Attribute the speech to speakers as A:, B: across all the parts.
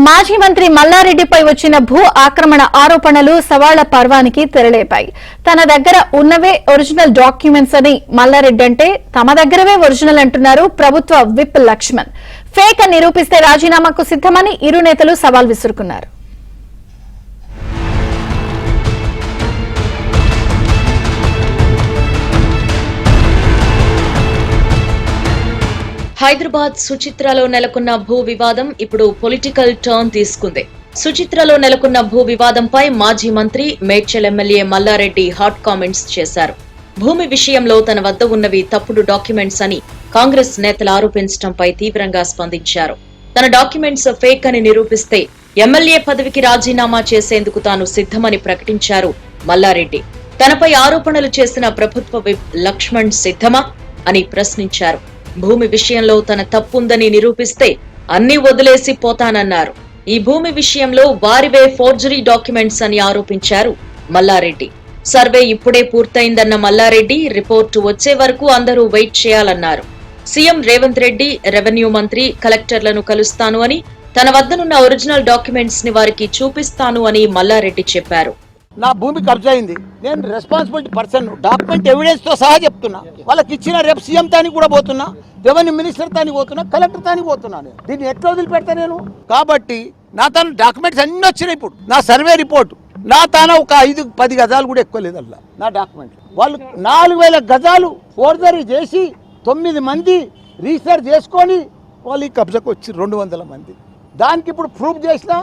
A: మాజీ మంత్రి మల్లారెడ్డిపై వచ్చిన భూ ఆక్రమణ ఆరోపణలు సవాళ్ల పర్వానికి తెరలేపాయి. తన దగ్గర ఉన్నవే ఒరిజినల్ డాక్యుమెంట్స్ అని మల్లారెడ్డి అంటే తమ దగ్గరవే ఒరిజినల్ అంటున్నారు ప్రభుత్వ విప్ లక్ష్మణ్. ఫేక్ అని నిరూపిస్తే రాజీనామాకు సిద్దమని ఇరు నేతలు సవాల్ విసురుకున్నారు.
B: హైదరాబాద్ సుచిత్రలో నెలకొన్న భూ వివాదం ఇప్పుడు పొలిటికల్ టర్న్ తీసుకుంది. సుచిత్రలో నెలకొన్న భూ వివాదంపై మాజీ మంత్రి Medchal MLA Mallareddy hot comments చేశారు. భూమి విషయంలో తన వద్ద ఉన్నవి తప్పుడు డాక్యుమెంట్స్ అని కాంగ్రెస్ నేతలు ఆరోపించడంపై తీవ్రంగా స్పందించారు. తన డాక్యుమెంట్స్ ఫేక్ అని నిరూపిస్తే ఎమ్మెల్యే పదవికి రాజీనామా చేసేందుకు తాను సిద్దమని ప్రకటించారు మల్లారెడ్డి. తనపై ఆరోపణలు చేసిన ప్రభుత్వ విప్ లక్ష్మణ్ సిద్దమా అని ప్రశ్నించారు. భూమి విషయంలో తన తప్పుందని నిరూపిస్తే అన్ని వదిలేసి పోతానన్నారు. ఈ భూమి విషయంలో వారివే ఫోర్జరీ డాక్యుమెంట్స్ అని ఆరోపించారు మల్లారెడ్డి. సర్వే ఇప్పుడే పూర్తయిందన్న మల్లారెడ్డి రిపోర్టు వచ్చే వరకు అందరూ వెయిట్ చేయాలన్నారు. సీఎం రేవంత్ రెడ్డి, రెవెన్యూ మంత్రి, కలెక్టర్లను కలుస్తాను అని, తన వద్దనున్న ఒరిజినల్ డాక్యుమెంట్స్ ని వారికి చూపిస్తాను అని మల్లారెడ్డి చెప్పారు.
C: నా భూమి కబ్జా అయింది, నేను రెస్పాన్సిబిలిటీ పర్సన్, డాక్యుమెంట్ ఎవిడెన్స్ తో సహా చెప్తున్నా. వాళ్ళకి ఇచ్చిన రేపు సీఎం తానికి కూడా పోతున్నా, రెవెన్యూ మినిస్టర్ తానికి పోతున్నా, కలెక్టర్ తానికి పోతున్నా. దీన్ని ఎట్లా వదిలిపెడతా నేను? కాబట్టి నా తన డాక్యుమెంట్స్ అన్ని వచ్చినాయి. ఇప్పుడు నా సర్వే రిపోర్ట్ నా తాన ఒక 5-10 గజాలు కూడా ఎక్కువ లేదు అలా నా డాక్యుమెంట్. వాళ్ళు 4000 గజాలు ఫోర్జరీ చేసి 9 మంది రీసెర్చ్ చేసుకొని వాళ్ళు ఈ కబ్జాకు వచ్చి 200 మంది. దానికి ఇప్పుడు ప్రూఫ్ చేసిన,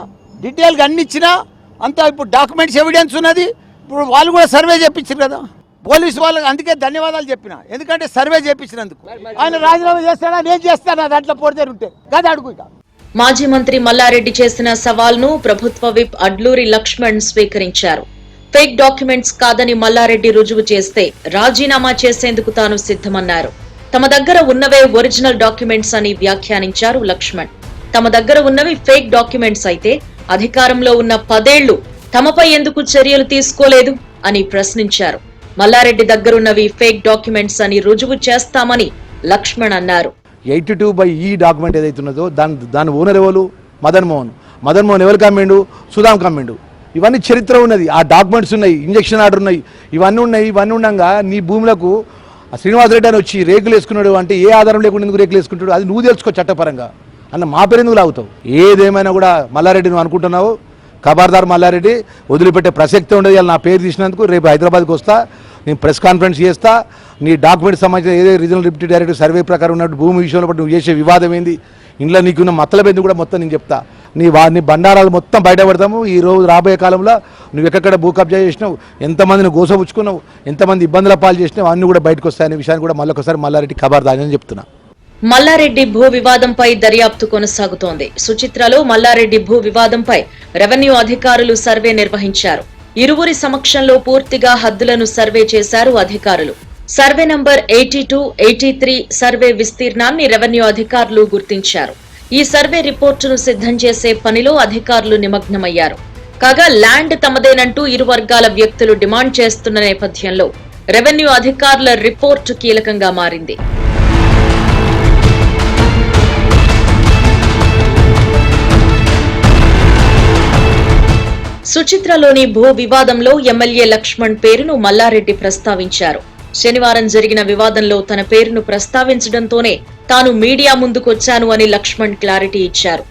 C: డీటెయిల్గా అన్ని ఇచ్చినా అంతా. ఇప్పుడు డాక్యుమెంట్స్ ఎవిడెన్స్ ఉన్నది. ఇప్పుడు వాళ్ళు కూడా సర్వే చేయించారు కదా పోలీసు వాళ్ళకి. అందుకే ధన్యవాదాలు చెప్పిన, ఎందుకంటే సర్వే చేయించినందుకు. ఆయన రాజీనామా చేస్తాడా? నేను చేస్తానా? దాంట్లో పోర్జరీ ఉంటే కదా అడుగు. ఇక
B: మాజీ మంత్రి మల్లారెడ్డి చేసిన సవాల్ను ప్రభుత్వ విప్ అడ్లూరి లక్ష్మణ్ స్వీకరించారు. ఫేక్ డాక్యుమెంట్స్ కాదని మల్లారెడ్డి రుజువు చేస్తే రాజీనామా చేసేందుకు తాను సిద్దమన్నారు. తమ దగ్గర ఉన్నవే ఒరిజినల్ డాక్యుమెంట్స్ అని వ్యాఖ్యానించారు లక్ష్మణ్. తమ దగ్గర ఉన్నవి ఫేక్ డాక్యుమెంట్స్ అయితే అధికారంలో ఉన్న 10 ఏళ్లు తమపై ఎందుకు చర్యలు తీసుకోలేదు అని ప్రశ్నించారు. మల్లారెడ్డి దగ్గరున్నవి ఫేక్ డాక్యుమెంట్స్ అని రుజువు చేస్తామని లక్ష్మణ్ అన్నారు.
D: 82/E డాక్యుమెంట్ ఏదైతే ఉన్నదో దాని ఓనర్ ఎవరు? మదన్ మోహన్ ఎవరు కమ్మిండు? సుధాం కమ్మిండు. ఇవన్నీ చరిత్ర ఉన్నది. ఆ డాక్యుమెంట్స్ ఉన్నాయి, ఇంజక్షన్ ఆర్డర్ ఉన్నాయి, ఇవన్నీ ఉన్నాయి. ఇవన్నీ ఉండగా నీ భూములకు శ్రీనివాసరెడ్డి అని వచ్చి రేకులు వేసుకున్నాడు అంటే ఏ ఆధారం లేకుండా ఎందుకు రేకులు వేసుకుంటాడు? అది నువ్వు తెలుసుకో చట్టపరంగా అన్న. మా పేరు ఎందుకు లాగుతావు? ఏదేమైనా కూడా మల్లారెడ్డి నువ్వు అనుకుంటున్నావు, ఖబర్దార్ మల్లారెడ్డి, వదిలిపెట్టే ప్రసక్తే ఉండదు. నా పేరు తీసినందుకు రేపు హైదరాబాద్కి వస్తా, నేను ప్రెస్ కాన్ఫరెన్స్ చేస్తా. నీ డాక్యుమెంట్ సంబంధించిన ఏదైతే రీజనల్ డిప్యూటీ డైరెక్టర్ సర్వే ప్రకారం ఉన్నట్టు భూమి విషయంలో బట్టి నువ్వు చేసే వివాదం ఏంది, ఇంట్లో నీకున్న మతలబేంది కూడా మొత్తం నేను చెప్తా. నీ బండారాలు మొత్తం బయటపడతాము. ఈ రోజు రాబోయే కాలంలో నువ్వు ఎక్కడ భూ కబ్జా చేసినావు, ఎంతమందిని గోసపుచ్చుకున్నావు, ఎంతమంది ఇబ్బందుల పాలు చేసినావు, అన్నీ కూడా బయటకు వస్తాయనే విషయాన్ని కూడా మళ్ళొకసారి మల్లారెడ్డి ఖబర్దార్ అని చెప్తున్నా.
B: మల్లారెడ్డి భూ వివాదంపై దర్యాప్తు కొనసాగుతోంది. సుచిత్రలో మల్లారెడ్డి భూ వివాదంపై రెవెన్యూ అధికారులు సర్వే నిర్వహించారు. ఇరువురి సమక్షంలో పూర్తిగా హద్దులను సర్వే చేశారు అధికారులు. సర్వే నంబర్ 82, 83 సర్వే విస్తీర్ణాన్ని రెవెన్యూ అధికారులు గుర్తించారు. ఈ సర్వే రిపోర్టును సిద్ధం చేసే పనిలో అధికారులు నిమగ్నమయ్యారు. కాగా ల్యాండ్ తమదేనంటూ ఇరు వర్గాల వ్యక్తులు డిమాండ్ చేస్తున్న నేపథ్యంలో రెవెన్యూ అధికారుల రిపోర్టు కీలకంగా మారింది. సుచిత్రలోని భూ వివాదంలో ఎమ్మెల్యే లక్ష్మణ్ పేరును మల్లారెడ్డి ప్రస్తావించారు. శనివారం జరిగిన వివాదంలో తన పేరును ప్రస్తావించడంతోనే తాను మీడియా ముందుకొచ్చాను అని లక్ష్మణ్ క్లారిటీ ఇచ్చారు.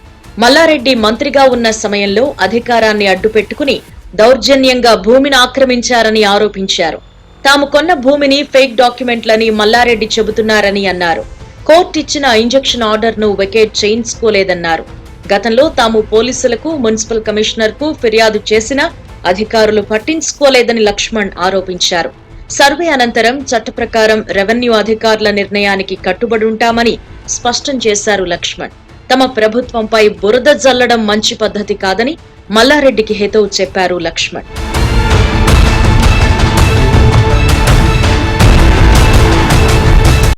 B: మల్లారెడ్డి మంత్రిగా ఉన్న సమయంలో అధికారాన్ని అడ్డుపెట్టుకుని దౌర్జన్యంగా భూమిని ఆక్రమించారని ఆరోపించారు. తాము కొన్న భూమిని ఫేక్ డాక్యుమెంట్లని మల్లారెడ్డి చెబుతున్నారని అన్నారు. కోర్టు ఇచ్చిన ఇంజక్షన్ ఆర్డర్ ను వెకేట్ చేయించుకోలేదన్నారు. గతంలో తాము పోలీసులకు, మున్సిపల్ కమిషనర్ కు ఫిర్యాదు చేసినా అధికారులు పట్టించుకోలేదని లక్ష్మణ్ ఆరోపించారు. సర్వే అనంతరం చట్ట ప్రకారం రెవెన్యూ అధికారుల నిర్ణయానికి కట్టుబడి ఉంటామని స్పష్టం చేశారు లక్ష్మణ్. తమ ప్రభుత్వంపై బురద జల్లడం మంచి పద్ధతి కాదని మల్లారెడ్డికి హితవు చెప్పారు లక్ష్మణ్.